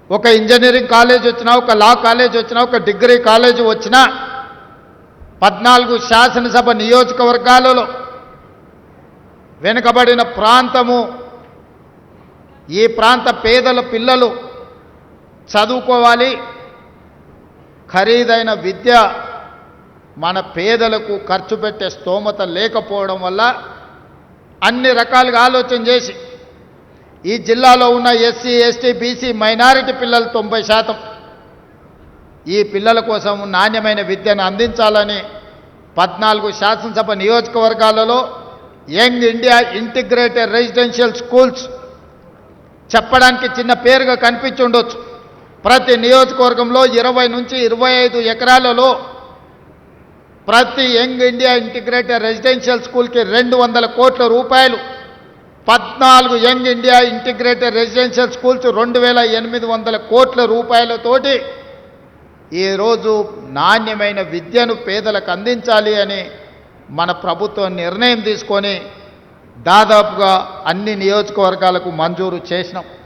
ఒక engineering college వచ్చినా, ఒక లా కాలేజ్ వచ్చినా, ఒక డిగ్రీ కాలేజ్ వచ్చినా 14 శాసనసభ నియోజకవర్గాలలో వెనుకబడిన ప్రాంతము, ఈ ప్రాంత పేదల పిల్లలు చదువుకోవాలి. ఖరీదైన విద్య మన పేదలకు ఖర్చు పెట్టే స్తోమత లేకపోవడం వల్ల అన్ని రకాలుగా ఆలోచన చేసి ఈ జిల్లాలో ఉన్న ఎస్సీ, ఎస్టీ, బీసీ, మైనారిటీ పిల్లలు 90% ఈ పిల్లల కోసం నాణ్యమైన విద్యను అందించాలని 14 శాసనసభ నియోజకవర్గాలలో young India integrated residential schools చెప్పడానికి చిన్న పేరుగా కనిపించి ఉండొచ్చు. ప్రతి నియోజకవర్గంలో 20 నుంచి 25 ఎకరాలలో ప్రతి యంగ్ ఇండియా ఇంటిగ్రేటెడ్ రెసిడెన్షియల్ స్కూల్కి 200 కోట్ల రూపాయలు, 14 young India integrated residential schools 2800 కోట్ల రూపాయలతోటి ఈరోజు నాణ్యమైన విద్యను పేదలకు అందించాలి అని మన ప్రభుత్వం నిర్ణయం తీసుకొని దాదాపుగా అన్ని నియోజకవర్గాలకు మంజూరు చేసినాం.